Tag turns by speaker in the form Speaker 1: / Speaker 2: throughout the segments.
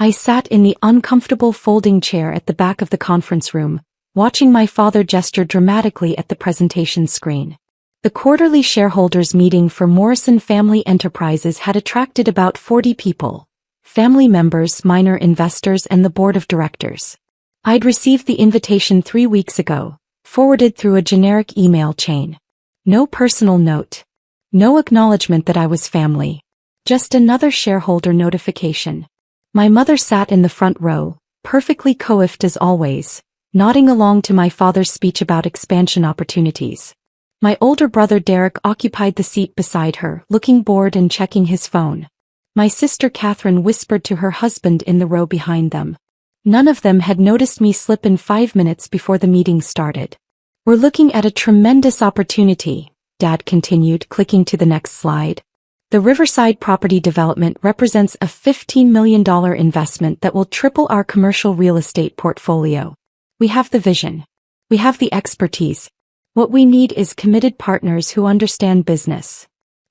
Speaker 1: I sat in the uncomfortable folding chair at the back of the conference room, watching my father gesture dramatically at the presentation screen. The quarterly shareholders meeting for Morrison Family Enterprises had attracted about 40 people, family members, minor investors, and the board of directors. I'd received the invitation 3 weeks ago, forwarded through a generic email chain. No personal note. No acknowledgement that I was family. Just another shareholder notification. My mother sat in the front row, perfectly coiffed as always, nodding along to my father's speech about expansion opportunities. My older brother Derek occupied the seat beside her, looking bored and checking his phone. My sister Catherine whispered to her husband in the row behind them. None of them had noticed me slip in 5 minutes before the meeting started. "We're looking at a tremendous opportunity," Dad continued, clicking to the next slide. "The Riverside property development represents a $15 million investment that will triple our commercial real estate portfolio. We have the vision. We have the expertise. What we need is committed partners who understand business."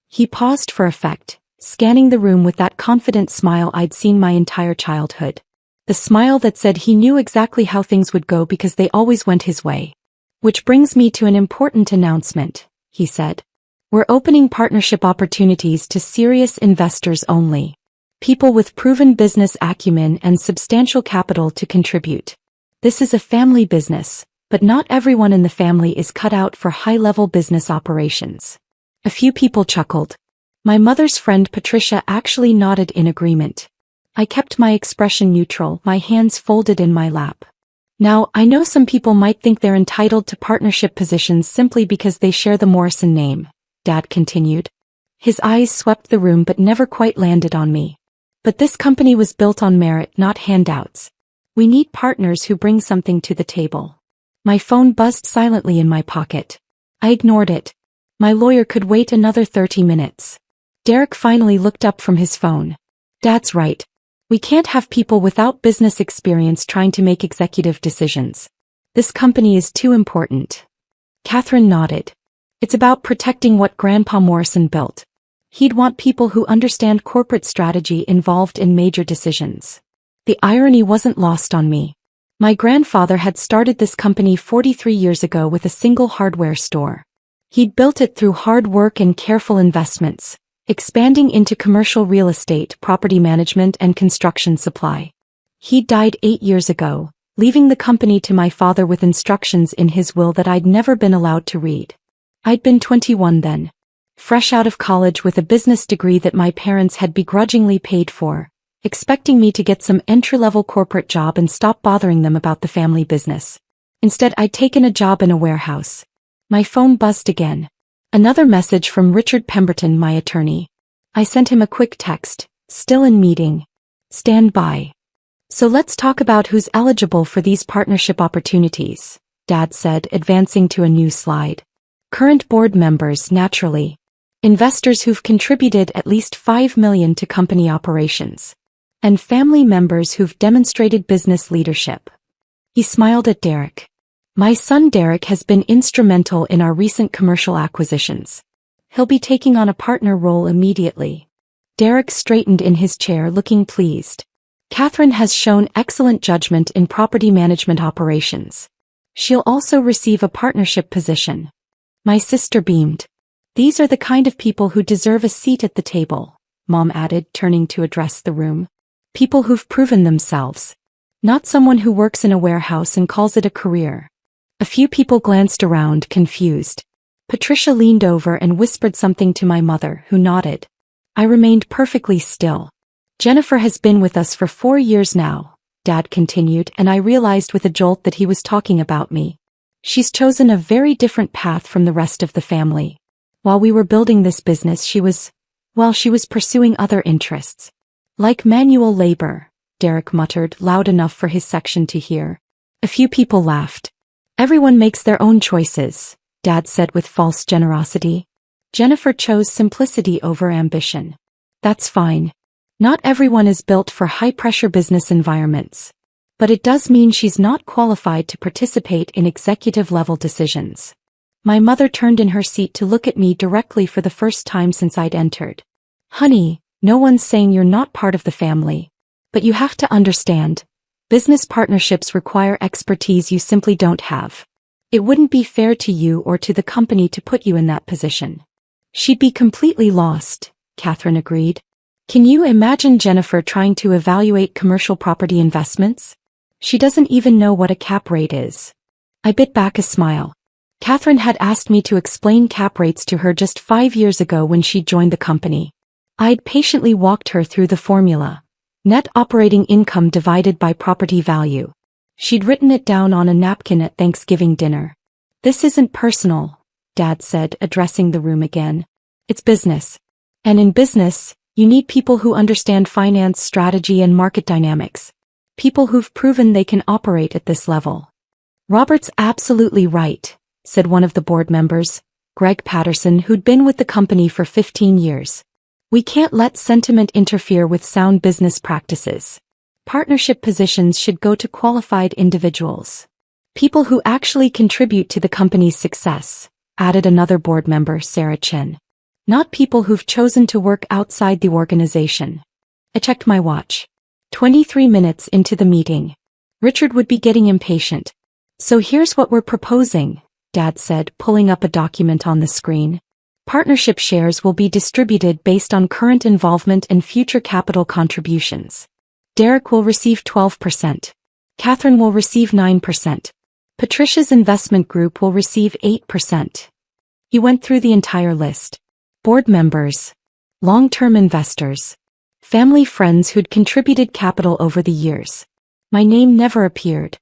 Speaker 1: He paused for effect, scanning the room with that confident smile I'd seen my entire childhood. The smile that said he knew exactly how things would go because they always went his way. "Which brings me to an important announcement," he said. "We're opening partnership opportunities to serious investors only. People with proven business acumen and substantial capital to contribute. This is a family business, but not everyone in the family is cut out for high-level business operations." A few people chuckled. My mother's friend Patricia actually nodded in agreement. I kept my expression neutral, my hands folded in my lap. "Now, I know some people might think they're entitled to partnership positions simply because they share the Morrison name," Dad continued. His eyes swept the room but never quite landed on me. "But this company was built on merit, not handouts. We need partners who bring something to the table." My phone buzzed silently in my pocket. I ignored it. My lawyer could wait another 30 minutes. Derek finally looked up from his phone. "Dad's right. We can't have people without business experience trying to make executive decisions. This company is too important." Catherine nodded. "It's about protecting what Grandpa Morrison built. He'd want people who understand corporate strategy involved in major decisions." The irony wasn't lost on me. My grandfather had started this company 43 years ago with a single hardware store. He'd built it through hard work and careful investments, expanding into commercial real estate, property management, and construction supply. He died 8 years ago, leaving the company to my father with instructions in his will that I'd never been allowed to read. I'd been 21 then, fresh out of college with a business degree that my parents had begrudgingly paid for, expecting me to get some entry-level corporate job and stop bothering them about the family business. Instead, I'd taken a job in a warehouse. My phone buzzed again. Another message from Richard Pemberton, my attorney. I sent him a quick text. "Still in meeting. Stand by." "So let's talk about who's eligible for these partnership opportunities," Dad said, advancing to a new slide. "Current board members, naturally. Investors who've contributed at least $5 million to company operations. And family members who've demonstrated business leadership." He smiled at Derek. "My son Derek has been instrumental in our recent commercial acquisitions. He'll be taking on a partner role immediately." Derek straightened in his chair, looking pleased. "Catherine has shown excellent judgment in property management operations. She'll also receive a partnership position." My sister beamed. "These are the kind of people who deserve a seat at the table," Mom added, turning to address the room. "People who've proven themselves. Not someone who works in a warehouse and calls it a career." A few people glanced around, confused. Patricia leaned over and whispered something to my mother, who nodded. I remained perfectly still. "Jennifer has been with us for 4 years now," Dad continued, and I realized with a jolt that he was talking about me. "She's chosen a very different path from the rest of the family. While we were building this business, she was pursuing other interests. Like manual labor," Derek muttered, loud enough for his section to hear. A few people laughed. "Everyone makes their own choices," Dad said with false generosity. "Jennifer chose simplicity over ambition. That's fine. Not everyone is built for high-pressure business environments. But it does mean she's not qualified to participate in executive-level decisions." My mother turned in her seat to look at me directly for the first time since I'd entered. "Honey, no one's saying you're not part of the family. But you have to understand, business partnerships require expertise you simply don't have. It wouldn't be fair to you or to the company to put you in that position. She'd be completely lost, Catherine agreed. Can you imagine Jennifer trying to evaluate commercial property investments? She doesn't even know what a cap rate is. I bit back a smile. Catherine had asked me to explain cap rates to her just 5 years ago when she joined the company. I'd patiently walked her through the formula. Net operating income divided by property value. She'd written it down on a napkin at Thanksgiving dinner. This isn't personal, Dad said, addressing the room again. It's business. And in business, you need people who understand finance strategy and market dynamics. People who've proven they can operate at this level. Robert's absolutely right, said one of the board members, Greg Patterson, who'd been with the company for 15 years. We can't let sentiment interfere with sound business practices. Partnership positions should go to qualified individuals. People who actually contribute to the company's success, added another board member, Sarah Chen. Not people who've chosen to work outside the organization. I checked my watch. 23 minutes into the meeting. Richard would be getting impatient. So here's what we're proposing, Dad said, pulling up a document on the screen. Partnership shares will be distributed based on current involvement and future capital contributions. Derek will receive 12%. Catherine will receive 9%. Patricia's investment group will receive 8%. He went through the entire list. Board members, long-term investors, family friends who'd contributed capital over the years. My name never appeared.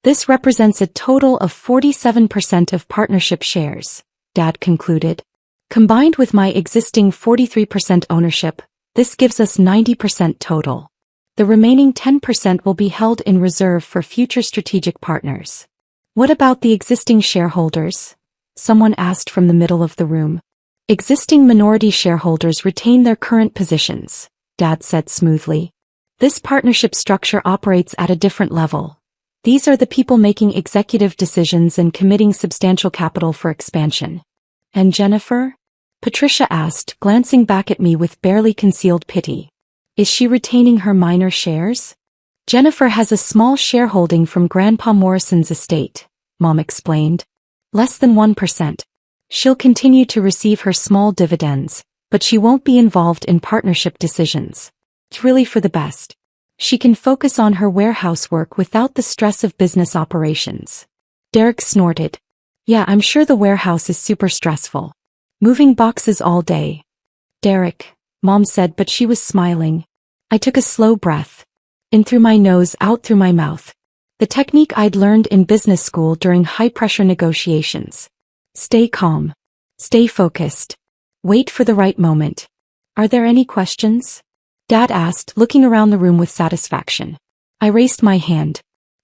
Speaker 1: This represents a total of 47% of partnership shares, Dad concluded. Combined with my existing 43% ownership, this gives us 90% total. The remaining 10% will be held in reserve for future strategic partners. What about the existing shareholders? Someone asked from the middle of the room. Existing minority shareholders retain their current positions, Dad said smoothly. This partnership structure operates at a different level. These are the people making executive decisions and committing substantial capital for expansion. And Jennifer? Patricia asked, glancing back at me with barely concealed pity. Is she retaining her minor shares? Jennifer has a small shareholding from Grandpa Morrison's estate, Mom explained. Less than 1%. She'll continue to receive her small dividends, but she won't be involved in partnership decisions. It's really for the best. She can focus on her warehouse work without the stress of business operations. Derek snorted. Yeah, I'm sure the warehouse is super stressful. Moving boxes all day. Derek, Mom said, but she was smiling. I took a slow breath. In through my nose, out through my mouth. The technique I'd learned in business school during high-pressure negotiations. Stay calm. Stay focused. Wait for the right moment. Are there any questions? Dad asked, looking around the room with satisfaction. I raised my hand.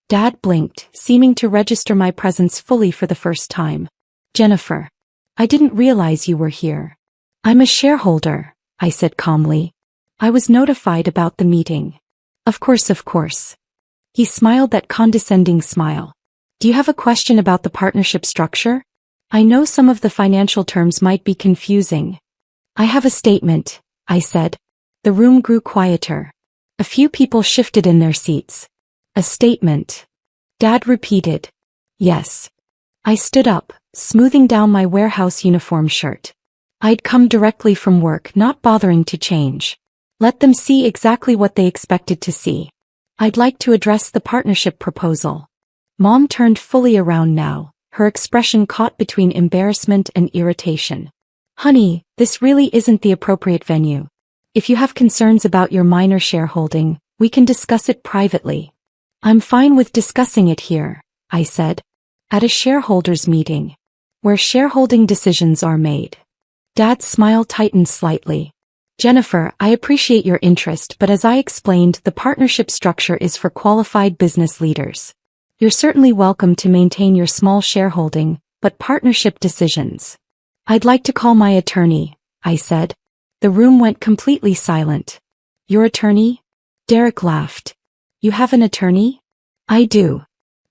Speaker 1: Dad blinked, seeming to register my presence fully for the first time. Jennifer. I didn't realize you were here. I'm a shareholder, I said calmly. I was notified about the meeting. Of course. He smiled that condescending smile. Do you have a question about the partnership structure? I know some of the financial terms might be confusing. I have a statement, I said. The room grew quieter. A few people shifted in their seats. A statement. Dad repeated. Yes. I stood up, smoothing down my warehouse uniform shirt. I'd come directly from work, not bothering to change. Let them see exactly what they expected to see. I'd like to address the partnership proposal. Mom turned fully around now, her expression caught between embarrassment and irritation. Honey, this really isn't the appropriate venue. If you have concerns about your minor shareholding, we can discuss it privately. I'm fine with discussing it here, I said. At a shareholders' meeting, where shareholding decisions are made. Dad's smile tightened slightly. Jennifer, I appreciate your interest, but as I explained, the partnership structure is for qualified business leaders. You're certainly welcome to maintain your small shareholding, but partnership decisions. I'd like to call my attorney, I said. The room went completely silent. Your attorney? Derek laughed. You have an attorney? I do.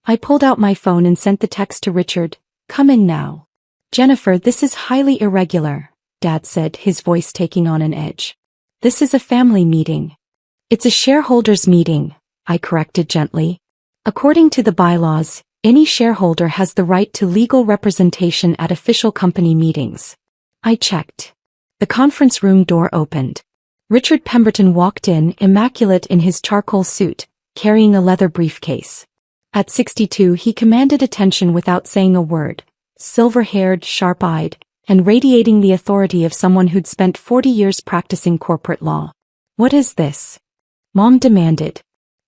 Speaker 1: I pulled out my phone and sent the text to Richard. Come in now. Jennifer, this is highly irregular, Dad said, his voice taking on an edge. This is a family meeting. It's a shareholders' meeting, I corrected gently. According to the bylaws, any shareholder has the right to legal representation at official company meetings. I checked. The conference room door opened. Richard Pemberton walked in, immaculate in his charcoal suit, carrying a leather briefcase. At 62 he commanded attention without saying a word, silver-haired, sharp-eyed, and radiating the authority of someone who'd spent 40 years practicing corporate law. "What is this?" Mom demanded.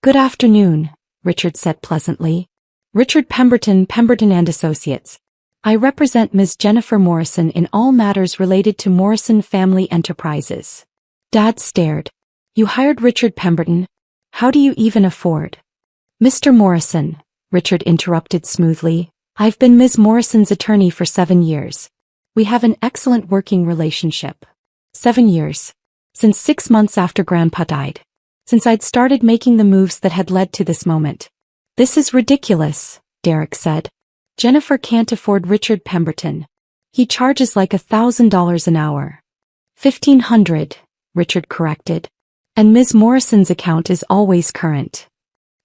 Speaker 1: "Good afternoon," Richard said pleasantly. "Richard Pemberton, Pemberton and Associates. I represent Ms. Jennifer Morrison in all matters related to Morrison Family Enterprises." Dad stared. "You hired Richard Pemberton? How do you even afford?" "Mr. Morrison," Richard interrupted smoothly, "I've been Ms. Morrison's attorney for 7 years. We have an excellent working relationship." 7 years. Since 6 months after Grandpa died. Since I'd started making the moves that had led to this moment. "This is ridiculous," Derek said. "Jennifer can't afford Richard Pemberton. He charges like $1,000 an hour." $1,500, Richard corrected. "And Ms. Morrison's account is always current."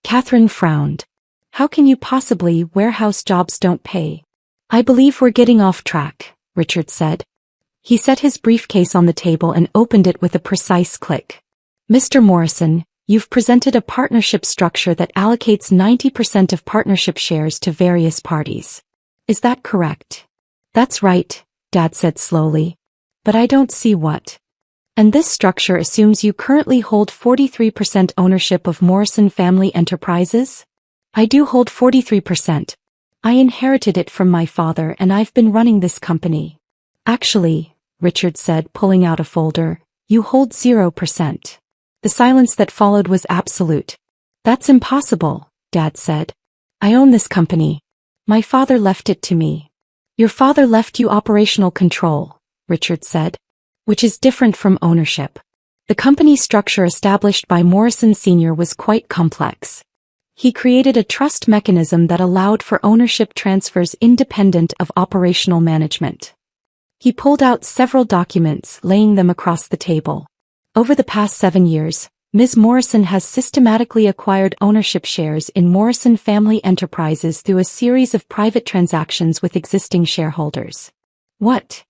Speaker 1: Catherine frowned. "How can you possibly? Warehouse jobs don't pay." "I believe we're getting off track," Richard said. He set his briefcase on the table and opened it with a precise click. "Mr. Morrison, you've presented a partnership structure that allocates 90% of partnership shares to various parties. Is that correct?" "That's right," Dad said slowly. "But I don't see what." "And this structure assumes you currently hold 43% ownership of Morrison Family Enterprises?" "I do hold 43%. I inherited it from my father and I've been running this company." "Actually," Richard said, pulling out a folder, "you hold 0%. The silence that followed was absolute. "That's impossible," Dad said. "I own this company. My father left it to me." "Your father left you operational control," Richard said. "Which is different from ownership. The company structure established by Morrison Sr. was quite complex. He created a trust mechanism that allowed for ownership transfers independent of operational management." He pulled out several documents, laying them across the table. "Over the past 7 years, Ms. Morrison has systematically acquired ownership shares in Morrison Family Enterprises through a series of private transactions with existing shareholders." "What?"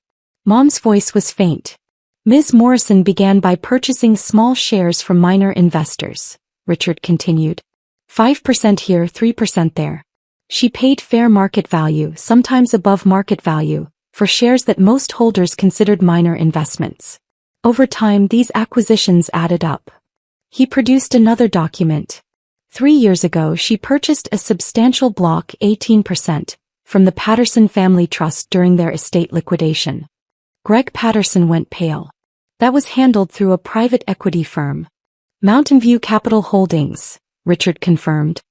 Speaker 1: Mom's voice was faint. "Ms. Morrison began by purchasing small shares from minor investors," Richard continued. 5% here, 3% there. She paid fair market value, sometimes above market value, for shares that most holders considered minor investments. Over time these acquisitions added up. He produced another document. 3 years ago she purchased a substantial block, 18%, from the Patterson Family Trust during their estate liquidation. Greg Patterson went pale. "That was handled through a private equity firm." "Mountain View Capital Holdings," Richard confirmed.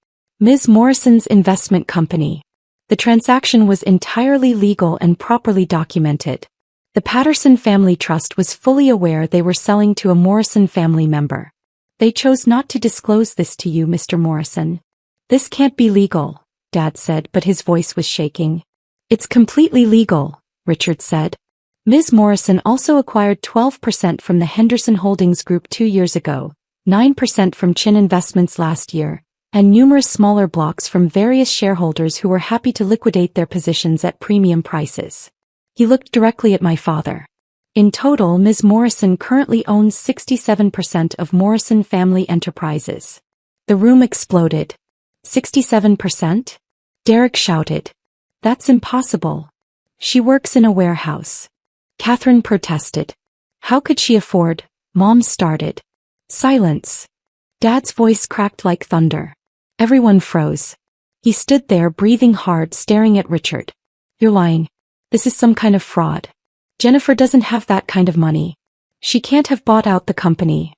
Speaker 1: "Ms. Morrison's investment company." The transaction was entirely legal and properly documented. The Patterson Family Trust was fully aware they were selling to a Morrison family member. "They chose not to disclose this to you, Mr. Morrison." "This can't be legal," Dad said, but his voice was shaking. "It's completely legal," Richard said. "Ms. Morrison also acquired 12% from the Henderson Holdings Group 2 years ago, 9% from Chin Investments last year, and numerous smaller blocks from various shareholders who were happy to liquidate their positions at premium prices." He looked directly at my father. "In total, Ms. Morrison currently owns 67% of Morrison Family Enterprises." The room exploded. 67%? Derek shouted. "That's impossible. She works in a warehouse." Catherine protested. "How could she afford?" Mom started. Silence. Dad's voice cracked like thunder. Everyone froze. He stood there breathing hard, staring at Richard. "You're lying. This is some kind of fraud. Jennifer doesn't have that kind of money. She can't have bought out the company."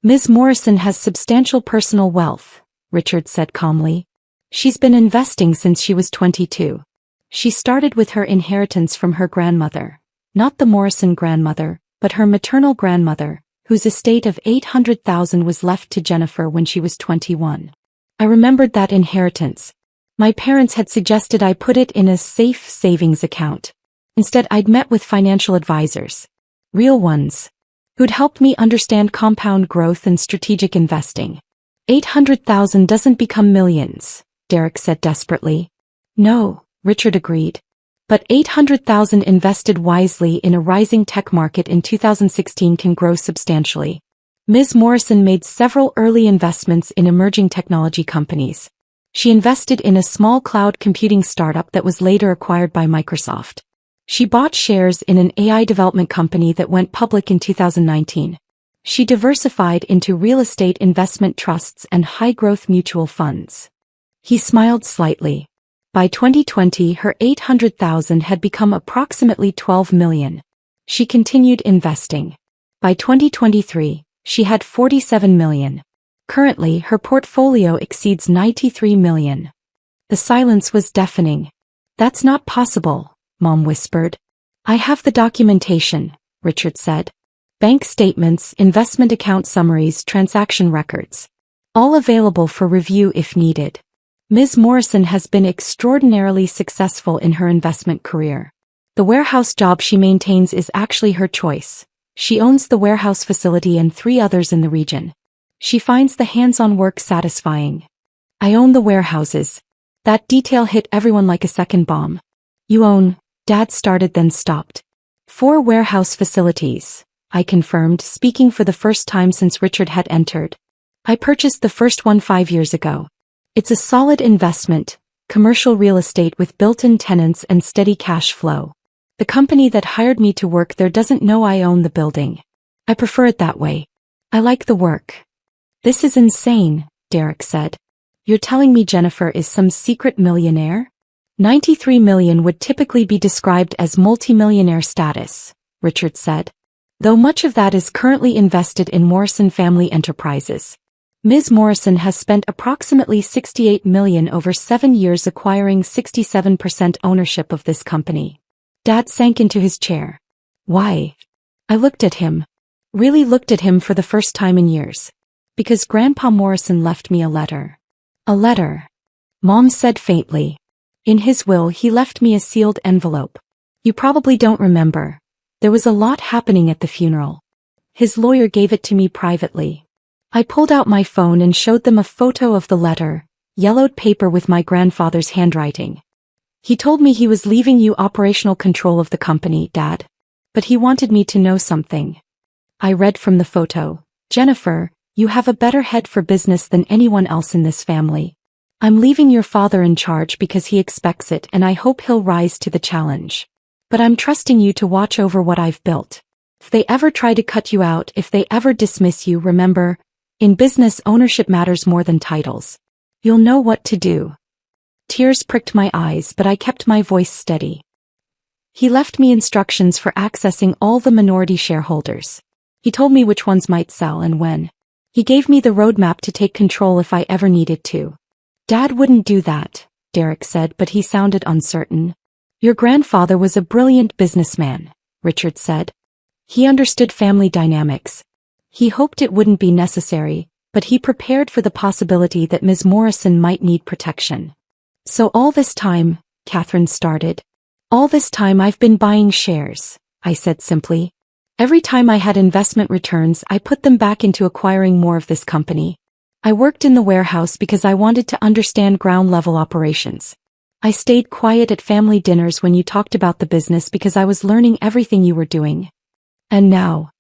Speaker 1: "Ms. Morrison has substantial personal wealth," Richard said calmly. "She's been investing since she was 22. She started with her inheritance from her grandmother, not the Morrison grandmother, but her maternal grandmother, whose estate of $800,000 was left to Jennifer when she was 21. I remembered that inheritance. My parents had suggested I put it in a safe savings account. Instead, I'd met with financial advisors. Real ones. who'd helped me understand compound growth and strategic investing. 800,000 doesn't become millions, Derek said desperately. No, Richard agreed. But 800,000 invested wisely in a rising tech market in 2016 can grow substantially. Ms. Morrison made several early investments in emerging technology companies. She invested in a small cloud computing startup that was later acquired by Microsoft. She bought shares in an AI development company that went public in 2019. She diversified into real estate investment trusts and high-growth mutual funds. He smiled slightly. By 2020, her 800,000 had become approximately 12 million. She continued investing. By 2023, she had 47 million. Currently, her portfolio exceeds 93 million. The silence was deafening. That's not possible, Mom whispered. I have the documentation, Richard said. Bank statements, investment account summaries, transaction records. All available for review if needed. Ms. Morrison has been extraordinarily successful in her investment career. The warehouse job she maintains is actually her choice. She owns the warehouse facility and 3 others in the region. She finds the hands-on work satisfying. I own the warehouses. That detail hit everyone like a second bomb. You own, Dad started then stopped. 4 warehouse facilities, I confirmed, speaking for the first time since Richard had entered. I purchased the first one 5 years ago. It's a solid investment, commercial real estate with built-in tenants and steady cash flow. The company that hired me to work there doesn't know I own the building. I prefer it that way. I like the work. This is insane, Derek said. You're telling me Jennifer is some secret millionaire? 93 million would typically be described as multimillionaire status, Richard said. Though much of that is currently invested in Morrison Family Enterprises. Ms. Morrison has spent approximately 68 million over 7 years acquiring 67% ownership of this company. Dad sank into his chair. Why? I looked at him. Really looked at him for the first time in years. Because Grandpa Morrison left me a letter. A letter. Mom said faintly. In his will he left me a sealed envelope. You probably don't remember. There was a lot happening at the funeral. His lawyer gave it to me privately. I pulled out my phone and showed them a photo of the letter, yellowed paper with my grandfather's handwriting. He told me he was leaving you operational control of the company, Dad. But he wanted me to know something. I read from the photo. Jennifer, you have a better head for business than anyone else in this family. I'm leaving your father in charge because he expects it and I hope he'll rise to the challenge. But I'm trusting you to watch over what I've built. If they ever try to cut you out, if they ever dismiss you, remember, in business ownership matters more than titles. You'll know what to do. Tears pricked my eyes, but I kept my voice steady. He left me instructions for accessing all the minority shareholders. He told me which ones might sell and when. He gave me the roadmap to take control if I ever needed to. Dad wouldn't do that, Derek said, but he sounded uncertain. Your grandfather was a brilliant businessman, Richard said. He understood family dynamics. He hoped it wouldn't be necessary, but he prepared for the possibility that Ms. Morrison might need protection. So all this time, Catherine started. All this time I've been buying shares, I said simply. Every time I had investment returns, I put them back into acquiring more of this company. I worked in the warehouse because I wanted to understand ground-level operations. I stayed quiet at family dinners when you talked about the business because I was learning everything you were doing. And now.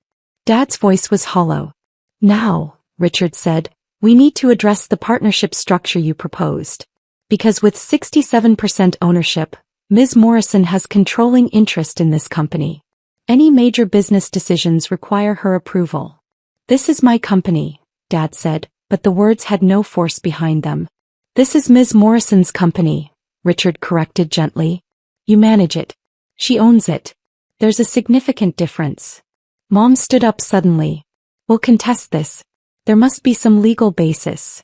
Speaker 1: Dad's voice was hollow. Now, Richard said, we need to address the partnership structure you proposed. Because with 67% ownership, Ms. Morrison has controlling interest in this company. Any major business decisions require her approval. This is my company, Dad said, but the words had no force behind them. This is Ms. Morrison's company, Richard corrected gently. You manage it. She owns it. There's a significant difference. Mom stood up suddenly. We'll contest this. There must be some legal basis.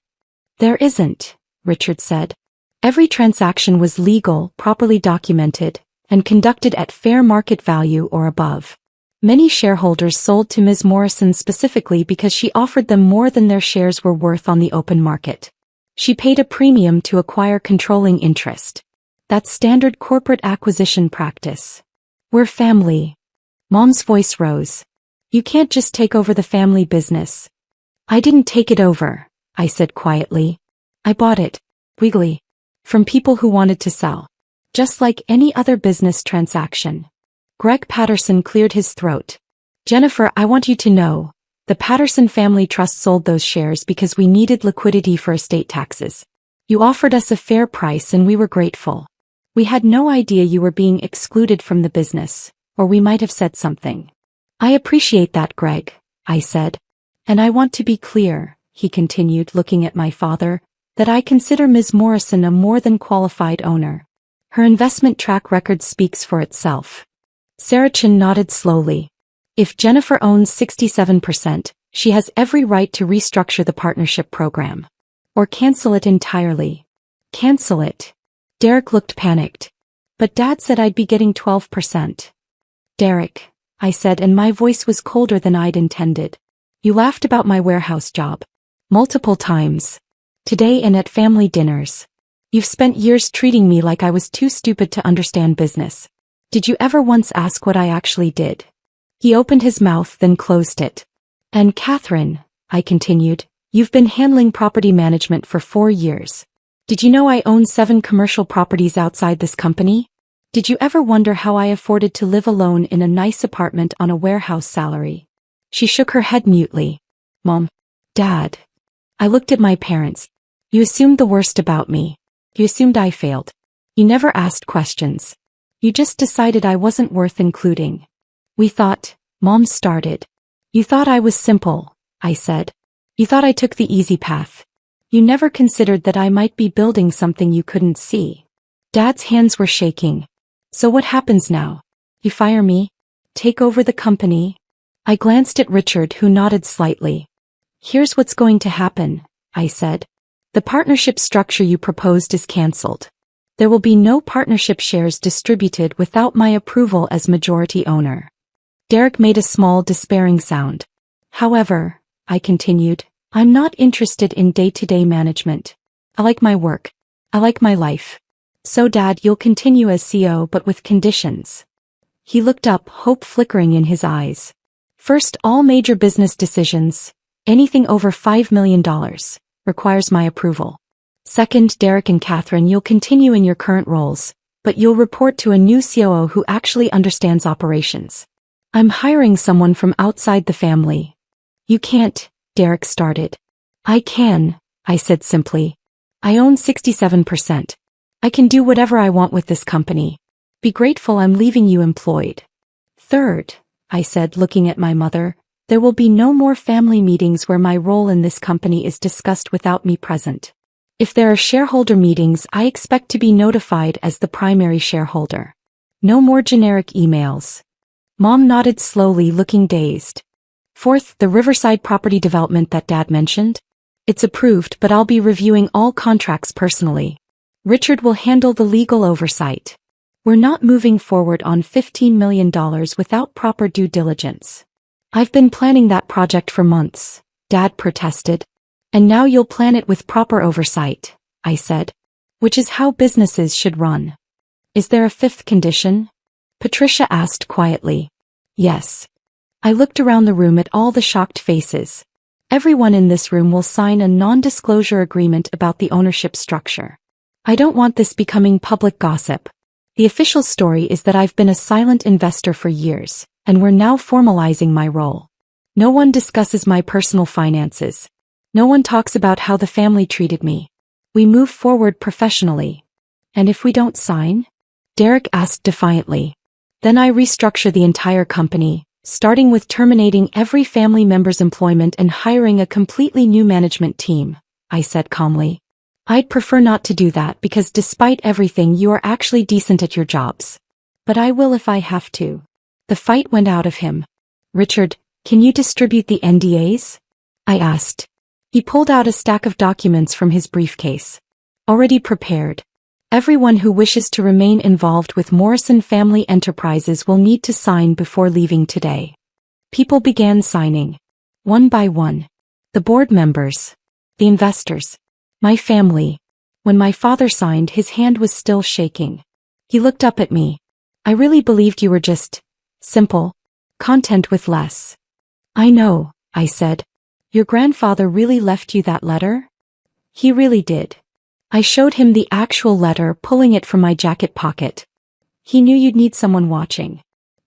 Speaker 1: There isn't, Richard said. Every transaction was legal, properly documented, and conducted at fair market value or above. Many shareholders sold to Ms. Morrison specifically because she offered them more than their shares were worth on the open market. She paid a premium to acquire controlling interest. That's standard corporate acquisition practice. We're family. Mom's voice rose. You can't just take over the family business. I didn't take it over, I said quietly. I bought it, wiggly, from people who wanted to sell. Just like any other business transaction. Greg Patterson cleared his throat. Jennifer, I want you to know, the Patterson Family Trust sold those shares because we needed liquidity for estate taxes. You offered us a fair price and we were grateful. We had no idea you were being excluded from the business, or we might have said something. I appreciate that, Greg, I said. And I want to be clear, he continued, looking at my father, that I consider Ms. Morrison a more than qualified owner. Her investment track record speaks for itself. Sarachan nodded slowly. If Jennifer owns 67%, she has every right to restructure the partnership program. Or cancel it entirely. Cancel it. Derek looked panicked. But Dad said I'd be getting 12%. Derek, I said, and my voice was colder than I'd intended. You laughed about my warehouse job. Multiple times. Today and at family dinners. You've spent years treating me like I was too stupid to understand business. Did you ever once ask what I actually did? He opened his mouth, then closed it. And Catherine, I continued, you've been handling property management for 4 years. Did you know I own 7 commercial properties outside this company? Did you ever wonder how I afforded to live alone in a nice apartment on a warehouse salary? She shook her head mutely. Mom. Dad. I looked at my parents. You assumed the worst about me. You assumed I failed. You never asked questions. You just decided I wasn't worth including. We thought, Mom started. You thought I was simple, I said. You thought I took the easy path. You never considered that I might be building something you couldn't see. Dad's hands were shaking. So what happens now? You fire me? Take over the company? I glanced at Richard, who nodded slightly. Here's what's going to happen, I said. The partnership structure you proposed is cancelled. There will be no partnership shares distributed without my approval as majority owner. Derek made a small, despairing sound. However, I continued, I'm not interested in day-to-day management. I like my work. I like my life. So Dad, you'll continue as CEO but with conditions. He looked up, hope flickering in his eyes. First, all major business decisions, anything over $5 million, requires my approval. Second, Derek and Catherine, you'll continue in your current roles, but you'll report to a new COO who actually understands operations. I'm hiring someone from outside the family. You can't, Derek started. I can, I said simply. I own 67%. I can do whatever I want with this company. Be grateful I'm leaving you employed. Third, I said, looking at my mother, there will be no more family meetings where my role in this company is discussed without me present. If there are shareholder meetings, I expect to be notified as the primary shareholder. No more generic emails. Mom nodded slowly, looking dazed. Fourth, the Riverside property development that Dad mentioned? It's approved, but I'll be reviewing all contracts personally. Richard will handle the legal oversight. We're not moving forward on $15 million without proper due diligence. I've been planning that project for months, Dad protested. And now you'll plan it with proper oversight, I said. Which is how businesses should run. Is there a fifth condition? Patricia asked quietly. Yes. I looked around the room at all the shocked faces. Everyone in this room will sign a non-disclosure agreement about the ownership structure. I don't want this becoming public gossip. The official story is that I've been a silent investor for years, and we're now formalizing my role. No one discusses my personal finances. No one talks about how the family treated me. We move forward professionally. And if we don't sign? Derek asked defiantly. Then I restructure the entire company, starting with terminating every family member's employment and hiring a completely new management team, I said calmly. I'd prefer not to do that because despite everything you are actually decent at your jobs. But I will if I have to. The fight went out of him. Richard, can you distribute the NDAs? I asked. He pulled out a stack of documents from his briefcase. Already prepared. Everyone who wishes to remain involved with Morrison Family Enterprises will need to sign before leaving today. People began signing. One by one. The board members. The investors. My family. When my father signed, his hand was still shaking. He looked up at me. I really believed you were just simple. Content with less. I know, I said. Your grandfather really left you that letter? He really did. I showed him the actual letter, pulling it from my jacket pocket. He knew you'd need someone watching.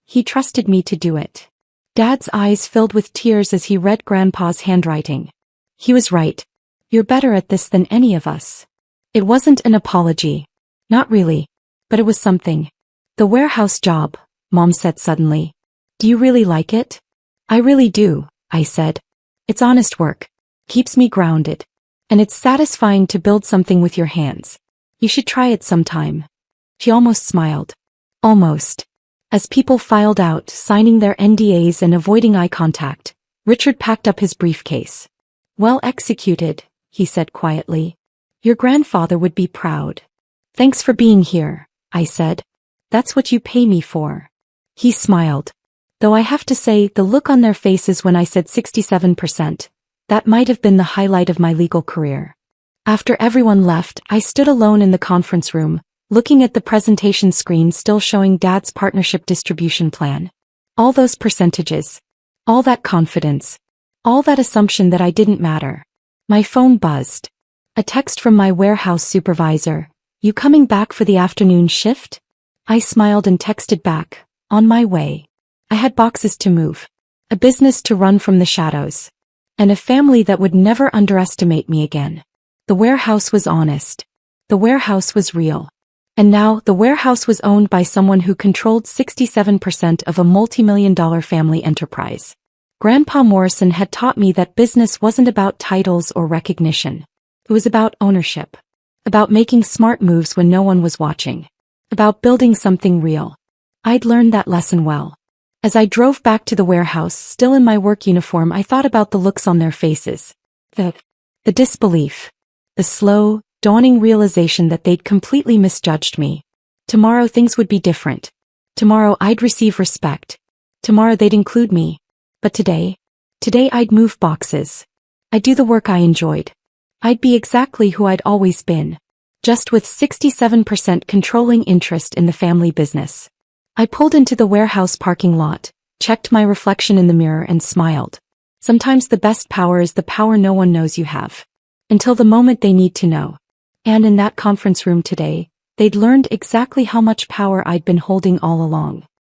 Speaker 1: He trusted me to do it. Dad's eyes filled with tears as he read Grandpa's handwriting. He was right. You're better at this than any of us. It wasn't an apology. Not really. But it was something. The warehouse job, Mom said suddenly. Do you really like it? I really do, I said. It's honest work. Keeps me grounded. And it's satisfying to build something with your hands. You should try it sometime. She almost smiled. Almost. As people filed out, signing their NDAs and avoiding eye contact, Richard packed up his briefcase. Well executed, he said quietly. Your grandfather would be proud. Thanks for being here, I said. That's what you pay me for. He smiled. Though I have to say, the look on their faces when I said 67%, that might have been the highlight of my legal career. After everyone left, I stood alone in the conference room, looking at the presentation screen still showing Dad's partnership distribution plan. All those percentages. All that confidence. All that assumption that I didn't matter. My phone buzzed. A text from my warehouse supervisor. You coming back for the afternoon shift? I smiled and texted back. On my way. I had boxes to move. A business to run from the shadows. And a family that would never underestimate me again. The warehouse was honest. The warehouse was real. And now, the warehouse was owned by someone who controlled 67% of a multi-million-dollar family enterprise. Grandpa Morrison had taught me that business wasn't about titles or recognition. It was about ownership. About making smart moves when no one was watching. About building something real. I'd learned that lesson well. As I drove back to the warehouse, still in my work uniform, I thought about the looks on their faces. The disbelief. The slow, dawning realization that they'd completely misjudged me. Tomorrow things would be different. Tomorrow I'd receive respect. Tomorrow they'd include me. But today I'd move boxes. I'd do the work I enjoyed. I'd be exactly who I'd always been. Just with 67% controlling interest in the family business. I pulled into the warehouse parking lot, checked my reflection in the mirror and smiled. Sometimes the best power is the power no one knows you have. Until the moment they need to know. And in that conference room today, they'd learned exactly how much power I'd been holding all along.